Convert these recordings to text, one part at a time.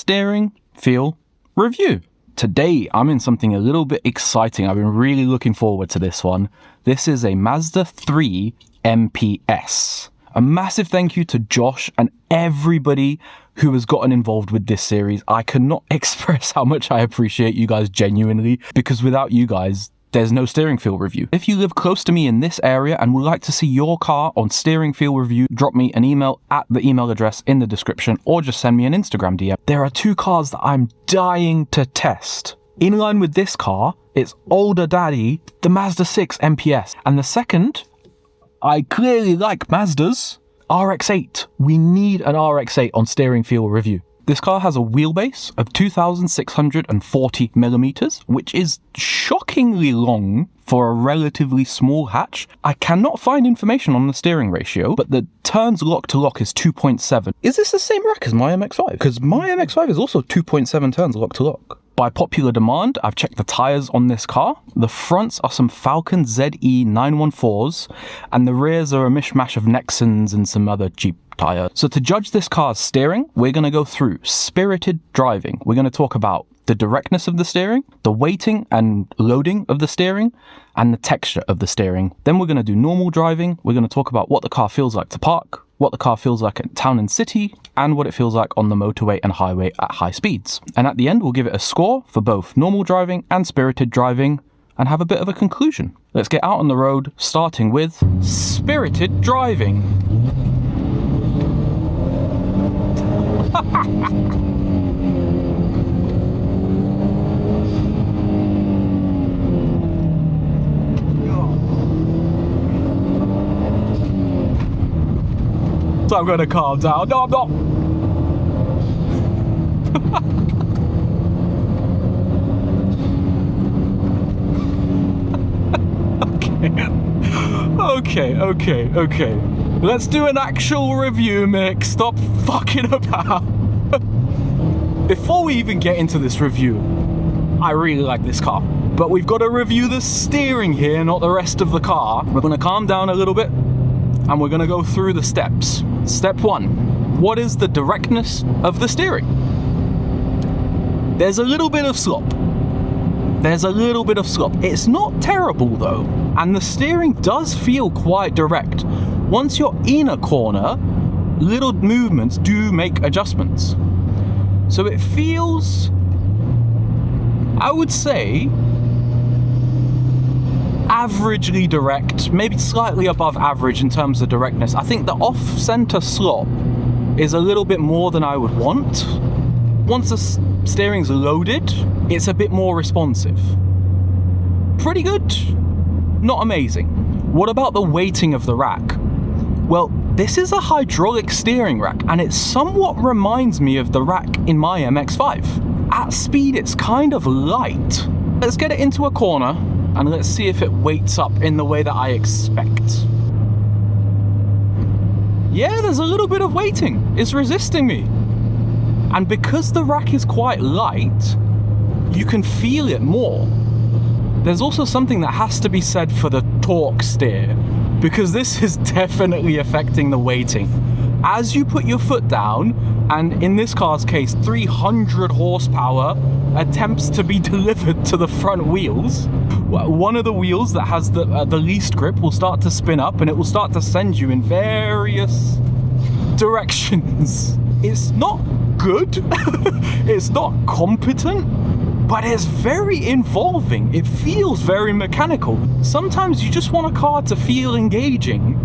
steering feel review. Today, I'm in something a little bit exciting. I've been really looking forward to this one. This is a Mazda 3 MPS. A massive thank you to Josh and everybody who has gotten involved with this series. I cannot express how much I appreciate you guys genuinely, because without you guys, there's no steering feel review. If you live close to me in this area and would like to see your car on steering feel review, drop me an email at the email address in the description or just send me an Instagram DM. There are two cars that I'm dying to test. In line with this car, it's older daddy, the Mazda 6 MPS. And the second, I clearly like Mazdas, RX-8. We need an RX-8 on steering feel review. This car has a wheelbase of 2,640 millimeters, which is shockingly long for a relatively small hatch. I cannot find information on the steering ratio, but the turns lock to lock is 2.7. Is this the same rack as my MX-5? Because my MX-5 is also 2.7 turns lock to lock. By popular demand, I've checked the tires on this car. The fronts are some Falcon ZE 914s, and the rears are a mishmash of Nexans and some other cheap tire. So to judge this car's steering, we're going to go through spirited driving. We're going to talk about the directness of the steering, the weighting and loading of the steering, and the texture of the steering. Then we're going to do normal driving. We're going to talk about what the car feels like to park, what the car feels like at town and city, and what it feels like on the motorway and highway at high speeds. And at the end, we'll give it a score for both normal driving and spirited driving, and have a bit of a conclusion. Let's get out on the road, starting with spirited driving. So I'm gonna calm down. No, I'm not. Okay. Let's do an actual review, Mick. Stop fucking about. Before we even get into this review, I really like this car. But we've got to review the steering here, not the rest of the car. We're gonna calm down a little bit, and we're gonna go through the steps. Step 1, what is the directness of the steering? There's a little bit of slop. It's not terrible though, and the steering does feel quite direct. Once you're in a corner, little movements do make adjustments. So it feels, I would say, averagely direct, maybe slightly above average in terms of directness. I think the off-center slop is a little bit more than I would want. Once the steering's loaded, it's a bit more responsive. Pretty good, not amazing. What about the weighting of the rack? Well, this is a hydraulic steering rack, and it somewhat reminds me of the rack in my MX-5. At speed, it's kind of light. Let's get it into a corner, and let's see if it weights up in the way that I expect. Yeah, there's a little bit of weighting. It's resisting me. And because the rack is quite light, you can feel it more. There's also something that has to be said for the torque steer, because this is definitely affecting the weighting. As you put your foot down, and in this car's case, 300 horsepower attempts to be delivered to the front wheels, one of the wheels that has the least grip will start to spin up, and it will start to send you in various directions. It's not good, it's not competent, but it's very involving. It feels very mechanical. Sometimes you just want a car to feel engaging,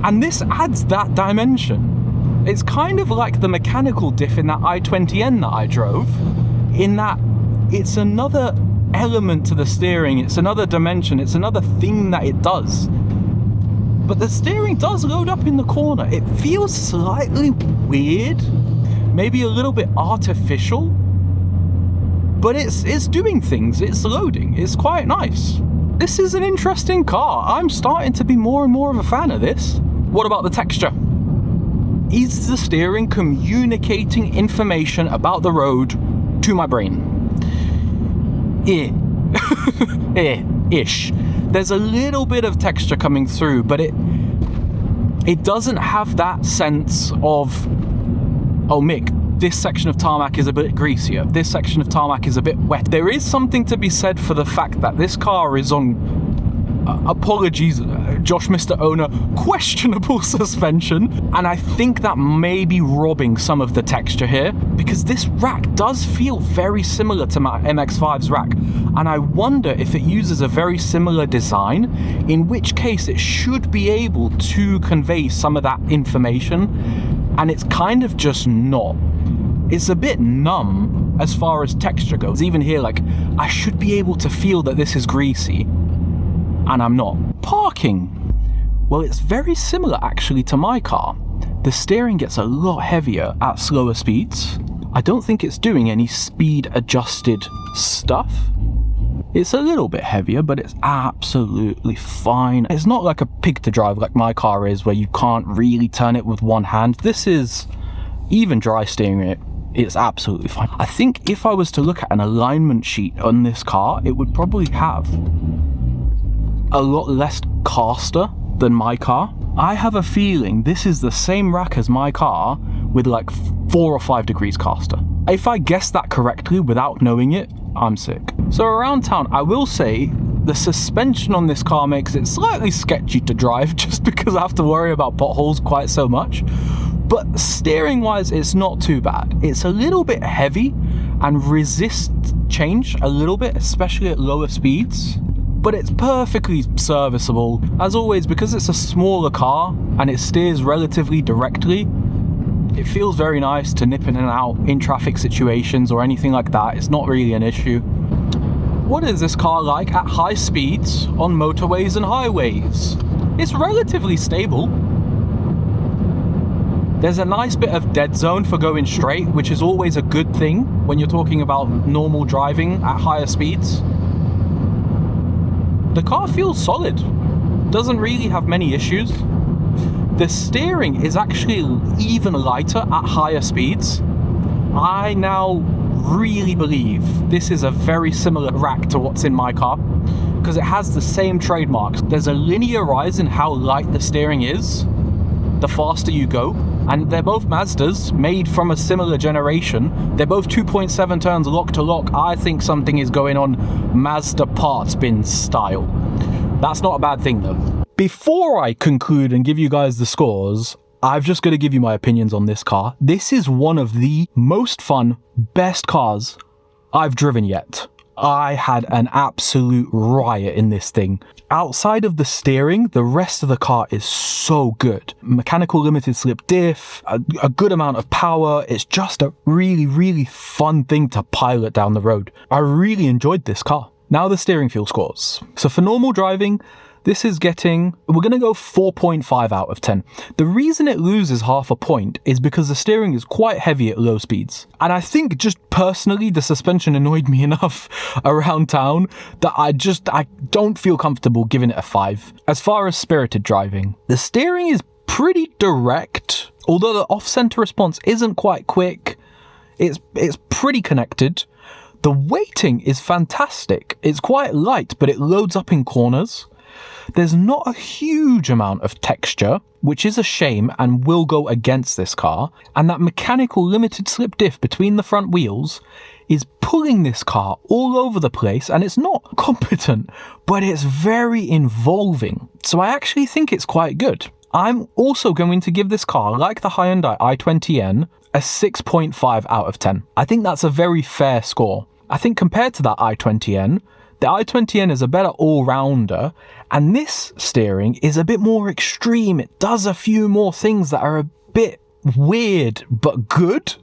and this adds that dimension. It's kind of like the mechanical diff in that i20N that I drove, in that it's another element to the steering, it's another dimension, it's another thing that it does. But the steering does load up in the corner. It feels slightly weird, maybe a little bit artificial, but it's doing things, it's loading, it's quite nice. This is an interesting car. I'm starting to be more and more of a fan of this. What about the texture? Is the steering communicating information about the road to my brain? Ish. There's a little bit of texture coming through, but it doesn't have that sense of, oh Mick, this section of tarmac is a bit greasier, this section of tarmac is a bit wet. There is something to be said for the fact that this car is on, apologies, Josh, Mr. Owner, questionable suspension, and I think that may be robbing some of the texture here, because this rack does feel very similar to my MX-5's rack, and I wonder if it uses a very similar design, in which case it should be able to convey some of that information, and it's kind of just not. It's a bit numb as far as texture goes. Even here, like, I should be able to feel that this is greasy, and I'm not. Parking. Well, it's very similar actually to my car. The steering gets a lot heavier at slower speeds. I don't think it's doing any speed adjusted stuff. It's a little bit heavier, but it's absolutely fine. It's not like a pig to drive like my car is, where you can't really turn it with one hand. This is, even dry steering it, it's absolutely fine. I think if I was to look at an alignment sheet on this car, it would probably have a lot less caster than my car. I have a feeling this is the same rack as my car with like 4 or 5 degrees caster. If I guessed that correctly without knowing it, I'm sick. So around town, I will say the suspension on this car makes it slightly sketchy to drive, just because I have to worry about potholes quite so much. But steering wise, it's not too bad. It's a little bit heavy and resists change a little bit, especially at lower speeds. But it's perfectly serviceable. As always, because it's a smaller car and it steers relatively directly, it feels very nice to nip in and out in traffic situations or anything like that. It's not really an issue. What is this car like at high speeds on motorways and highways? It's relatively stable. There's a nice bit of dead zone for going straight, which is always a good thing when you're talking about normal driving at higher speeds. The car feels solid, doesn't really have many issues. The steering is actually even lighter at higher speeds. I now really believe this is a very similar rack to what's in my car, because it has the same trademarks. There's a linear rise in how light the steering is the faster you go, and they're both Mazdas made from a similar generation. They're both 2.7 turns lock to lock. I think something is going on Mazda parts bin style. That's not a bad thing though. Before I conclude and give you guys the scores, I've just got to give you my opinions on this car. This is one of the most fun, best cars I've driven yet. I had an absolute riot in this thing. Outside of the steering, the rest of the car is so good. Mechanical limited slip diff, a good amount of power. It's just a really, really fun thing to pilot down the road. I really enjoyed this car. Now the steering feel scores. So for normal driving, this is getting, we're going to go 4.5 out of 10. The reason it loses half a point is because the steering is quite heavy at low speeds. And I think just personally, the suspension annoyed me enough around town that I don't feel comfortable giving it a 5. As far as spirited driving, the steering is pretty direct, although the off-center response isn't quite quick. It's pretty connected. The weighting is fantastic. It's quite light, but it loads up in corners. There's not a huge amount of texture, which is a shame and will go against this car. And that mechanical limited slip diff between the front wheels is pulling this car all over the place, and it's not competent, but it's very involving. So I actually think it's quite good. I'm also going to give this car, like the Hyundai i20N, a 6.5 out of 10. I think that's a very fair score. I think compared to that i20N, the i20N is a better all-rounder, and this steering is a bit more extreme. It does a few more things that are a bit weird, but good.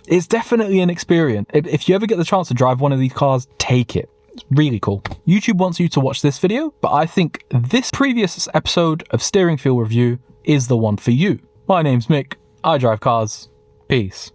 It's definitely an experience. If you ever get the chance to drive one of these cars, take it. It's really cool. YouTube wants you to watch this video, but I think this previous episode of Steering Feel Review is the one for you. My name's Mick. I drive cars. Peace.